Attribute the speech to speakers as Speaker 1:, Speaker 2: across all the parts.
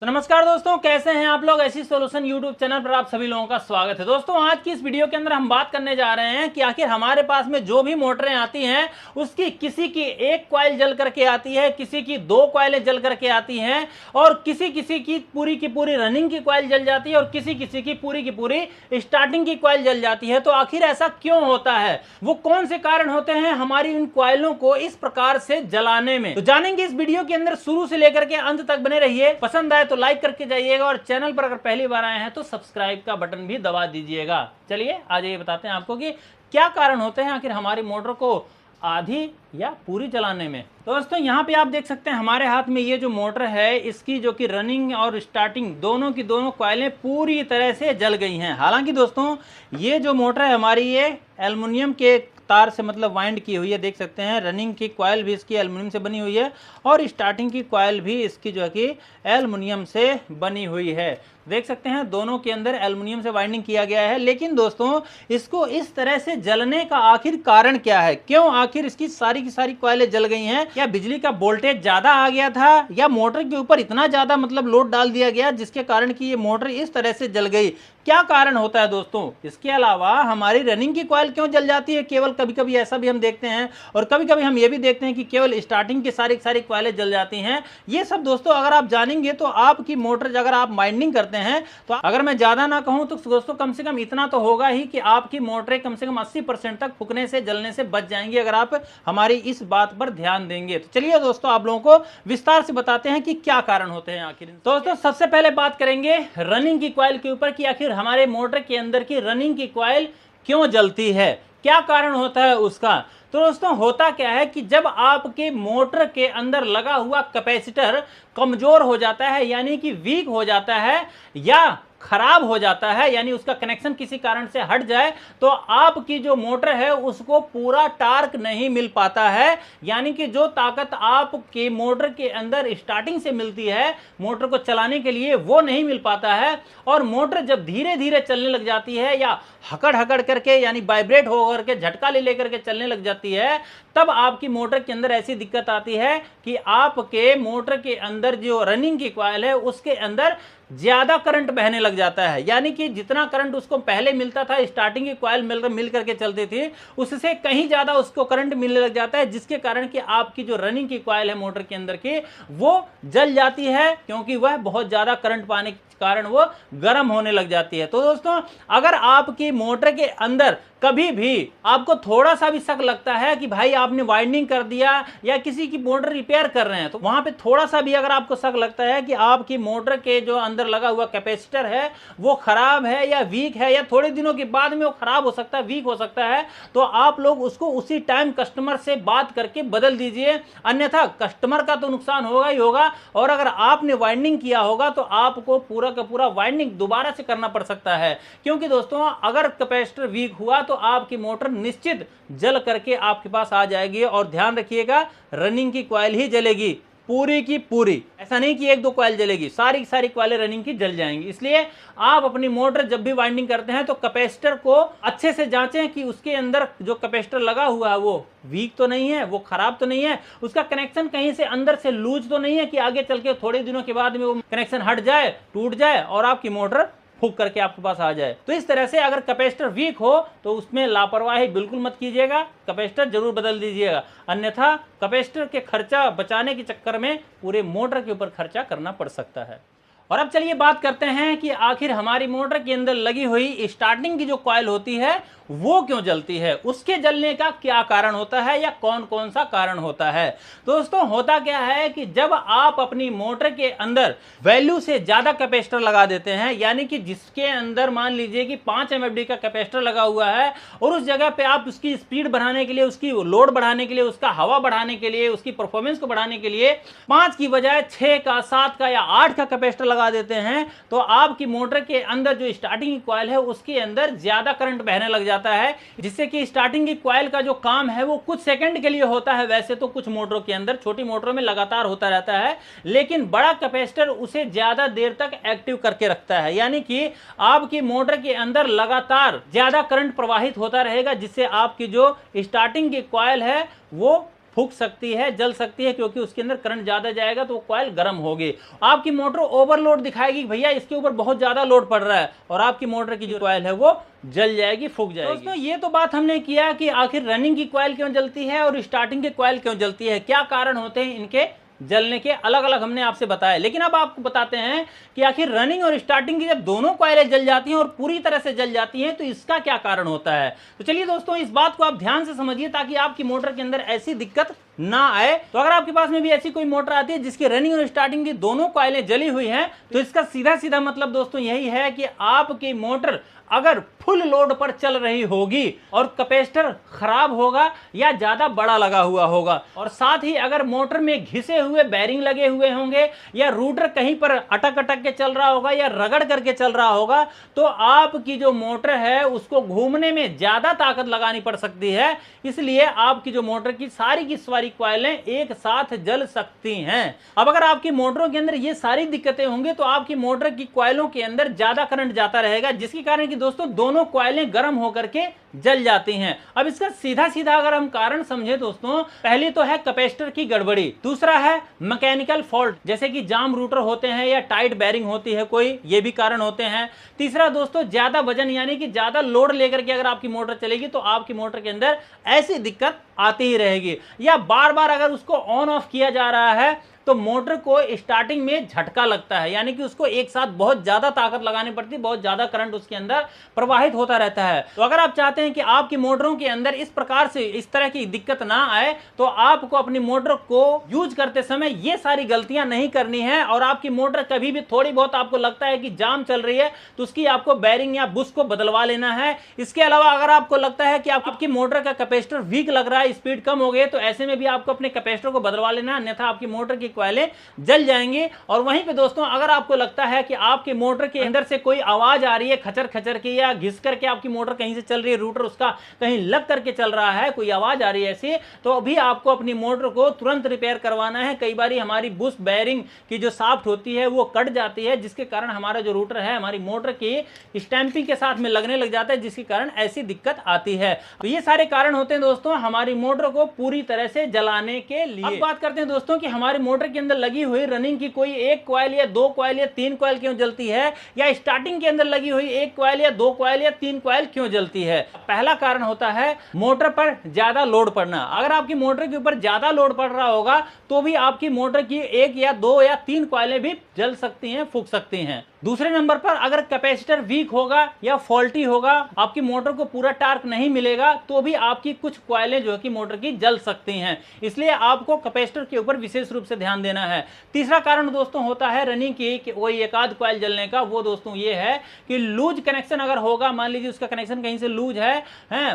Speaker 1: तो नमस्कार दोस्तों, कैसे हैं आप लोग। ऐसी सॉल्यूशन यूट्यूब चैनल पर आप सभी लोगों का स्वागत है। दोस्तों आज की इस वीडियो के अंदर हम बात करने जा रहे हैं कि आखिर हमारे पास में जो भी मोटरें आती हैं उसकी किसी की एक कॉइल जल करके आती है, किसी की दो कॉइलें जल करके आती हैं और किसी की पूरी रनिंग की कॉइल जल जाती है और किसी की पूरी स्टार्टिंग की कॉइल जल जाती है। तो आखिर ऐसा क्यों होता है, वो कौन से कारण होते हैं हमारी इन कॉइलों को इस प्रकार से जलाने में, तो जानेंगे इस वीडियो के अंदर। शुरू से लेकर के अंत तक बने रहिए। पसंद आए तो लाइक करके जाइएगा और चैनल पर अगर पहली बार आए हैं तो सब्सक्राइब का बटन भी दबा दीजिएगा। चलिए आज ये बताते हैं आपको कि क्या कारण होते हैं आखिर हमारी मोटर को आधी या पूरी चलाने में। तो दोस्तों यहाँ पे आप देख सकते हैं हमारे हाथ में ये जो मोटर है, इसकी जो कि रनिंग और स्टार्टिंग दोनों की दोनों कॉइलें पूरी तरह से जल गई हैं। हालांकि दोस्तों ये जो मोटर है हमारी, ये एल्युमिनियम के तार से मतलब वाइंड की हुई है। देख सकते हैं रनिंग की कॉइल भी इसकी एल्युमिनियम से बनी हुई है और स्टार्टिंग की कॉइल भी इसकी जो है कि एल्युमिनियम से बनी हुई है। देख सकते हैं दोनों के अंदर एल्युमिनियम से वाइंडिंग किया गया है। लेकिन दोस्तों इसको इस तरह से जलने का आखिर कारण क्या है, क्यों आखिर इसकी सारी की सारी कॉइलें जल गई हैं? क्या बिजली का वोल्टेज ज्यादा आ गया था या मोटर के ऊपर इतना ज्यादा मतलब लोड डाल दिया गया जिसके कारण कि ये मोटर इस तरह से जल गई? क्या कारण होता है दोस्तों? इसके अलावा हमारी रनिंग की कॉइल क्यों जल जाती है? केवल कभी कभी ऐसा भी हम देखते हैं और कभी कभी हम ये भी देखते हैं कि केवल स्टार्टिंग की सारी कॉइलें जल जाती हैं। ये सब दोस्तों अगर आप जानेंगे तो आपकी मोटर अगर आप वाइंडिंग करते हैं तो अगर मैं ज्यादा ना कहूं तो दोस्तों कम से कम इतना तो होगा ही कि आपकी मोटरें कम से कम 80% तक फूकने से जलने से बच जाएंगी अगर आप हमारी इस बात पर ध्यान देंगे। तो चलिए दोस्तों आप लोगों को विस्तार से बताते हैं कि क्या कारण होते हैं आखिर। दोस्तों सबसे पहले बात करेंगे रनिंग की कॉइल के ऊपर कि आखिर हमारे मोटर के अंदर की रनिंग की कॉइल क्यों जलती है, क्या कारण होता है उसका। तो दोस्तों होता क्या है कि जब आपके मोटर के अंदर लगा हुआ कैपेसिटर कमजोर हो जाता है, यानी कि वीक हो जाता है या खराब हो जाता है, यानी उसका कनेक्शन किसी कारण से हट जाए, तो आपकी जो मोटर है उसको पूरा टार्क नहीं मिल पाता है। यानी कि जो ताकत आपके मोटर के अंदर स्टार्टिंग से मिलती है मोटर को चलाने के लिए, वो नहीं मिल पाता है। और मोटर जब धीरे धीरे चलने लग जाती है या हकड़ करके यानी वाइब्रेट होकर के झटका ले लेकर के चलने लग जाती है, तब आपकी मोटर के अंदर ऐसी दिक्कत आती है कि आपके मोटर के अंदर जो रनिंग की कॉइल है उसके अंदर ज्यादा करंट बहने लग जाता है। यानी कि जितना करंट उसको पहले मिलता था, स्टार्टिंग की कॉइल मिल करके चलती थी, उससे कहीं ज्यादा उसको करंट मिलने लग जाता है, जिसके कारण कि आपकी जो रनिंग की कॉइल है मोटर के अंदर की, वो जल जाती है क्योंकि वह बहुत ज्यादा करंट पाने के कारण वो गर्म होने लग जाती है। तो दोस्तों अगर आपकी मोटर के अंदर कभी भी आपको थोड़ा सा भी शक लगता है कि भाई आपने वाइंडिंग कर दिया या किसी की मोटर रिपेयर कर रहे हैं, तो वहां पे थोड़ा सा भी अगर आपको शक लगता है कि आपकी मोटर के जो अंदर लगा हुआ कैपेसिटर है वो खराब है या वीक है या थोड़े दिनों के बाद में वो खराब हो सकता है, वीक हो सकता है, तो आप लोग उसको उसी टाइम कस्टमर से बात करके बदल दीजिए। अन्यथा कस्टमर का तो नुकसान होगा ही होगा और अगर आपने वाइंडिंग किया होगा तो आपको पूरा का पूरा वाइंडिंग दोबारा से करना पड़ सकता है। क्योंकि दोस्तों अगर कैपेसिटर वीक हुआ तो आपकी मोटर निश्चित जल करके आपके पास आ जाएगी। और ध्यान रखिएगा रनिंग की कॉइल ही जलेगी, पूरी की पूरी, ऐसा नहीं कि एक दो कॉइल जलेगी, सारी की सारी कॉइलें रनिंग की जल जाएंगी। इसलिए आप अपनी मोटर जब भी वाइंडिंग करते हैं तो कैपेसिटर को अच्छे से जांचें कि उसके अंदर जो कैपेसिटर लगा हुआ है वो वीक तो नहीं है, वो खराब तो नहीं है, उसका कनेक्शन कहीं से अंदर से लूज तो नहीं है कि आगे चल के थोड़े दिनों के बाद में वो कनेक्शन हट जाए, टूट जाए और आपकी मोटर फूक करके आपके पास आ जाए। तो इस तरह से अगर कैपेसिटर वीक हो तो उसमें लापरवाही बिल्कुल मत कीजिएगा, कैपेसिटर जरूर बदल दीजिएगा। अन्यथा कैपेसिटर के खर्चा बचाने के चक्कर में पूरे मोटर के ऊपर खर्चा करना पड़ सकता है। और अब चलिए बात करते हैं कि आखिर हमारी मोटर के अंदर लगी हुई स्टार्टिंग की जो कॉइल होती है वो क्यों जलती है, उसके जलने का क्या कारण होता है या कौन कौन सा कारण होता है। दोस्तों होता क्या है कि जब आप अपनी मोटर के अंदर वैल्यू से ज्यादा कैपेसिटर लगा देते हैं, यानी कि जिसके अंदर मान लीजिए कि 5 MFD का कैपेसिटर लगा हुआ है और उस जगह पे आप उसकी स्पीड बढ़ाने के लिए, उसकी लोड बढ़ाने के लिए, उसका हवा बढ़ाने के लिए, उसकी परफॉर्मेंस को बढ़ाने के लिए 5 की बजाय 6 का, 7 का या 8 का कैपेसिटर लगा देते हैं, तो आपकी मोटर के अंदर जो स्टार्टिंग की कॉइल है उसके अंदर ज्यादा करंट बहने लग जाता है, जिससे कि स्टार्टिंग की कॉइल का जो काम है वो कुछ सेकंड के लिए होता है। वैसे तो कुछ मोटरों के अंदर, छोटी मोटरों में लगातार होता रहता है, लेकिन बड़ा कैपेसिटर उसे ज्यादा देर तक एक्टिव करके रखता है। यानी कि आपकी मोटर के अंदर लगातार ज्यादा करंट प्रवाहित होता रहेगा, जिससे आपकी जो स्टार्टिंग की कॉइल है वो फूंक सकती है, जल सकती है, क्योंकि उसके अंदर करंट ज्यादा जाएगा तो वो कॉइल गर्म होगी। आपकी मोटर ओवरलोड दिखाएगी, भैया इसके ऊपर बहुत ज्यादा लोड पड़ रहा है, और आपकी मोटर की जो कॉइल है वो जल जाएगी, फूंक जाएगी। दोस्तों ये तो बात हमने किया कि आखिर रनिंग की कॉइल क्यों जलती है और स्टार्टिंग की कॉइल क्यों जलती है, क्या कारण होते हैं इनके जलने के, अलग अलग हमने आपसे बताया। लेकिन अब आपको बताते हैं कि आखिर रनिंग और स्टार्टिंग की जब दोनों कॉइलें जल जाती हैं और पूरी तरह से जल जाती हैं तो इसका क्या कारण होता है। तो चलिए दोस्तों इस बात को आप ध्यान से समझिए ताकि आपकी मोटर के अंदर ऐसी दिक्कत ना आए। तो अगर आपके पास में भी ऐसी कोई मोटर आती है जिसकी रनिंग और स्टार्टिंग की दोनों कॉइलें जली हुई हैं, तो इसका सीधा सीधा मतलब दोस्तों यही है कि आपकी मोटर अगर फुल लोड पर चल रही होगी और कैपेसिटर खराब होगा या ज्यादा बड़ा लगा हुआ होगा, और साथ ही अगर मोटर में घिसे हुए बैरिंग लगे हुए होंगे या रूटर कहीं पर अटक अटक के चल रहा होगा या रगड़ करके चल रहा होगा, तो आपकी जो मोटर है उसको घूमने में ज्यादा ताकत लगानी पड़ सकती है। इसलिए आपकी जो मोटर की सारी कॉइलें एक साथ जल सकती हैं। अब अगर आपकी मोटरों के अंदर ये सारी दिक्कतें होंगी तो आपकी मोटर की कॉइलों के अंदर ज्यादा करंट जाता रहेगा, जिसके कारण कि दोस्तों दोनों कॉइलें गर्म होकर के जल जाती हैं। अब इसका सीधा सीधा अगर हम कारण समझे दोस्तों, पहली तो है कैपेसिटर की गड़बड़ी, दूसरा है मैकेनिकल फॉल्ट जैसे कि जाम रूटर होते हैं या टाइट बैरिंग होती है कोई, ये भी कारण होते हैं। तीसरा दोस्तों ज्यादा वजन यानी कि ज्यादा लोड लेकर के अगर आपकी मोटर चलेगी तो आपकी मोटर के अंदर ऐसी दिक्कत आती ही रहेगी, या बार बार अगर उसको ऑन ऑफ किया जा रहा है तो मोटर को स्टार्टिंग में झटका लगता है, यानी कि उसको एक साथ बहुत ज्यादा ताकत लगानी पड़ती है, बहुत ज्यादा करंट उसके अंदर प्रवाहित होता रहता है। तो अगर आप चाहते हैं कि आपकी मोटरों के अंदर इस प्रकार से इस तरह की दिक्कत ना आए तो आपको अपनी मोटर को यूज करते समय ये सारी गलतियां नहीं करनी है। और आपकी मोटर कभी भी थोड़ी बहुत आपको लगता है कि जाम चल रही है तो उसकी आपको बैरिंग या बुश को बदलवा लेना है। इसके अलावा अगर आपको लगता है कि आपकी मोटर का कैपेसिटर वीक लग रहा है, स्पीड कम हो गई, तो ऐसे में भी आपको अपने कैपेसिटर को बदलवा लेना है, अन्यथा आपकी मोटर की कॉइलें जल जाएंगी। और वहीं पे दोस्तों अगर आपको लगता है कि आपके मोटर के अंदर से कोई आवाज आ रही है खचर खचर की, या घिस करके आपकी मोटर कहीं से चल रही है, रूटर उसका कहीं लग करके चल रहा है, कोई आवाज आ रही है ऐसी, तो अभी आपको अपनी मोटर को तुरंत रिपेयर करवाना है। कई बार हमारी बुश बैरिंग की जो शाफ्ट होती है वो कट जाती है, जिसके कारण हमारा जो रूटर है हमारी मोटर की स्टैंपिंग के साथ में लगने लग जाता है, जिसके कारण ऐसी दिक्कत आती है। तो ये सारे कारण होते हैं दोस्तों हमारी मोटर को पूरी तरह से जलाने के लिए। अब बात करते हैं दोस्तों कि हमारी मोटर के अंदर लगी हुई रनिंग की कोई एक कॉइल या दो कॉइल या तीन कॉइल क्यों जलती है, या स्टार्टिंग के अंदर लगी हुई एक कॉइल या दो कॉइल या तीन कॉइल क्यों जलती है। पहला कारण होता है मोटर पर ज्यादा लोड पड़ना। अगर आपकी मोटर के ऊपर ज्यादा लोड पड़ रहा होगा तो भी आपकी मोटर की एक या दो या तीन कॉइलें भी जल सकती हैं, फूंक सकती हैं। दूसरे नंबर पर अगर कैपेसिटर वीक होगा या फॉल्टी होगा, आपकी मोटर को पूरा टार्क नहीं मिलेगा, तो भी आपकी कुछ कॉइलें जो है कि मोटर की जल सकती हैं। इसलिए आपको कैपेसिटर के ऊपर विशेष रूप से ध्यान देना है। तीसरा कारण दोस्तों होता है रनिंग की कि वही एक आध कॉइल जलने का, वो दोस्तों ये है कि लूज कनेक्शन अगर होगा, मान लीजिए उसका कनेक्शन कहीं से लूज है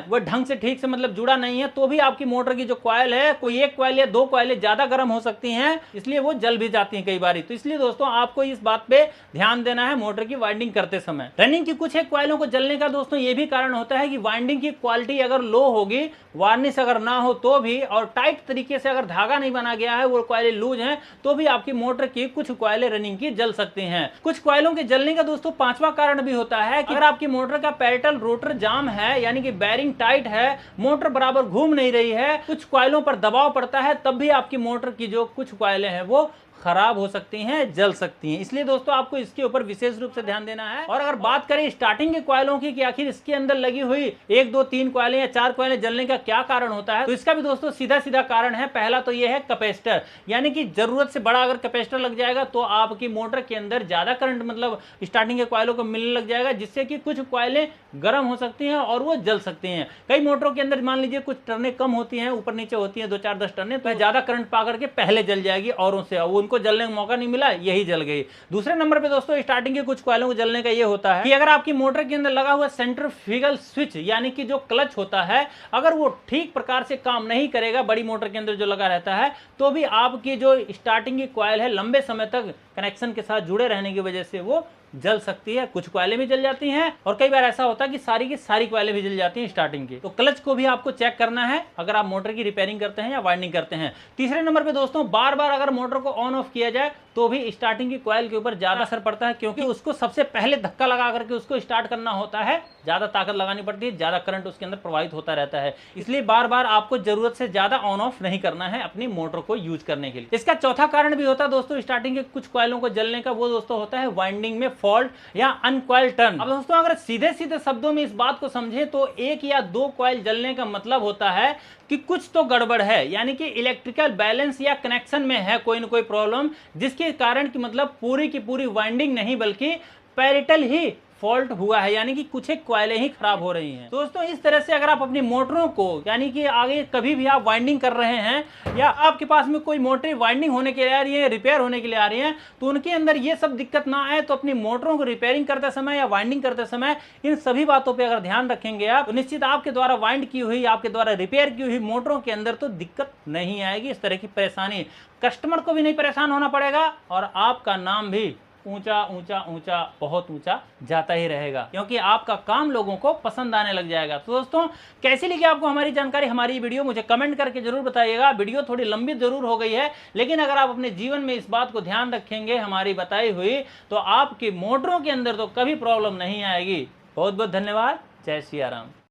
Speaker 1: वो ढंग से ठीक से मतलब जुड़ा नहीं है, तो भी आपकी मोटर की जो कॉइल है कोई एक कॉइल या दो कॉइलें ज्यादा गर्म हो सकती हैं, इसलिए वो जल भी जाती हैं कई बार। तो इसलिए दोस्तों आपको इस बात पे ध्यान देना है मोटर की वाइंडिंग करते समय। रनिंग की कुछ एक कॉइलों को जलने का दोस्तों ये भी कारण होता है कि वाइंडिंग की क्वालिटी अगर लो होगी, वार्निश अगर ना हो तो भी, और टाइट तरीके से अगर धागा नहीं बना गया है, वो कॉइलें लूज हैं, तो भी आपकी मोटर की कुछ कॉइलें रनिंग की जल सकती हैं। कुछ कॉइलों के जलने का दोस्तों पांचवा कारण भी होता है कि अगर आपकी मोटर का पेरेटल रोटर जाम है, यानी कि बैरिंग टाइट है, मोटर बराबर घूम नहीं रही है, कुछ कॉइलों पर दबाव पड़ता है, तब भी आपकी मोटर की जो कुछ कॉइलें हैं वो खराब हो सकती हैं, जल सकती हैं। इसलिए दोस्तों आपको इसके ऊपर विशेष रूप से ध्यान देना है। और अगर बात करें स्टार्टिंग के कॉइलों की कि आखिर इसके अंदर लगी हुई एक दो तीन कॉइलें या चार कॉइलें जलने का क्या कारण होता है, तो इसका भी दोस्तों सीधा सीधा कारण है। पहला तो यह है कैपेसिटर, यानी कि जरूरत से बड़ा अगर कैपेसिटर लग जाएगा तो आपकी मोटर के अंदर ज्यादा करंट मतलब स्टार्टिंग के कॉइलों को मिलने लग जाएगा, जिससे कि कुछ कॉइलें गर्म हो सकती हैं और वो जल सकती हैं। कई मोटरों के अंदर मान लीजिए कुछ टर्नें कम होती हैं, ऊपर नीचे होती हैं 2-4-10 टर्नें, तो ज्यादा करंट पा करके पहले जल जाएगी औरों से, उनको जलने का मौका नहीं मिला, यही जल गई। दूसरे नंबर पे दोस्तों स्टार्टिंग के कुछ कॉइलों को जलने का ये होता है कि अगर आपकी मोटर के अंदर लगा हुआ सेंट्रीफ्यूगल स्विच यानी कि जो क्लच होता है, अगर वो ठीक प्रकार से काम नहीं करेगा, बड़ी मोटर के अंदर जो लगा रहता है, तो भी आपकी जो स्टार्टिंग की कॉइल है लंबे समय तक कनेक्शन के साथ जुड़े रहने की वजह से वो जल सकती है। कुछ कॉइलें भी जल जाती हैं और कई बार ऐसा होता है कि सारी की सारी कॉइलें भी जल जाती हैं स्टार्टिंग की। तो क्लच को भी आपको चेक करना है अगर आप मोटर की रिपेयरिंग करते हैं या वाइंडिंग करते हैं। तीसरे नंबर पे दोस्तों, बार बार अगर मोटर को ऑन ऑफ किया जाए तो भी स्टार्टिंग की कॉइल के ऊपर ज्यादा असर पड़ता है, क्योंकि उसको सबसे पहले धक्का लगा करके उसको स्टार्ट करना होता है, ज्यादा ताकत लगानी पड़ती है, ज्यादा करंट उसके अंदर प्रवाहित होता रहता है। इसलिए बार बार आपको जरूरत से ज्यादा ऑन ऑफ नहीं करना है अपनी मोटर को यूज करने के लिए। इसका चौथा कारण भी होता है दोस्तों स्टार्टिंग के कुछ कॉइलों को जलने का, वो दोस्तों होता है वाइंडिंग में फॉल्ट या अनकॉइल टर्न। अब दोस्तों अगर सीधे सीधे शब्दों में इस बात को समझे तो एक या दो कॉइल जलने का मतलब होता है कि कुछ तो गड़बड़ है, यानी कि इलेक्ट्रिकल बैलेंस या कनेक्शन में है कोई ना कोई प्रॉब्लम, जिसके कारण कि मतलब पूरी की पूरी वाइंडिंग नहीं बल्कि पैरेटल ही फॉल्ट हुआ है, यानी कि कुछ एक कॉइलें ही खराब हो रही हैं। दोस्तों इस तरह से अगर आप अपनी मोटरों को, यानी कि आगे कभी भी आप वाइंडिंग कर रहे हैं या आपके पास में कोई मोटर वाइंडिंग होने के लिए आ रही है, रिपेयर होने के लिए आ रही है, तो उनके अंदर ये सब दिक्कत ना आए, तो अपनी मोटरों को रिपेयरिंग करते समय या वाइंडिंग करते समय इन सभी बातों पर अगर ध्यान रखेंगे आप, तो निश्चित आपके द्वारा वाइंड की हुई, आपके द्वारा रिपेयर की हुई मोटरों के अंदर तो दिक्कत नहीं आएगी। इस तरह की परेशानी कस्टमर को भी नहीं परेशान होना पड़ेगा और आपका नाम भी ऊंचा ऊंचा ऊंचा बहुत ऊंचा जाता ही रहेगा, क्योंकि आपका काम लोगों को पसंद आने लग जाएगा। तो दोस्तों कैसी लगी आपको हमारी जानकारी, हमारी वीडियो, मुझे कमेंट करके जरूर बताइएगा। वीडियो थोड़ी लंबी जरूर हो गई है, लेकिन अगर आप अपने जीवन में इस बात को ध्यान रखेंगे हमारी बताई हुई, तो आपकी मोटरों के अंदर तो कभी प्रॉब्लम नहीं आएगी। बहुत बहुत धन्यवाद। जय सिया राम।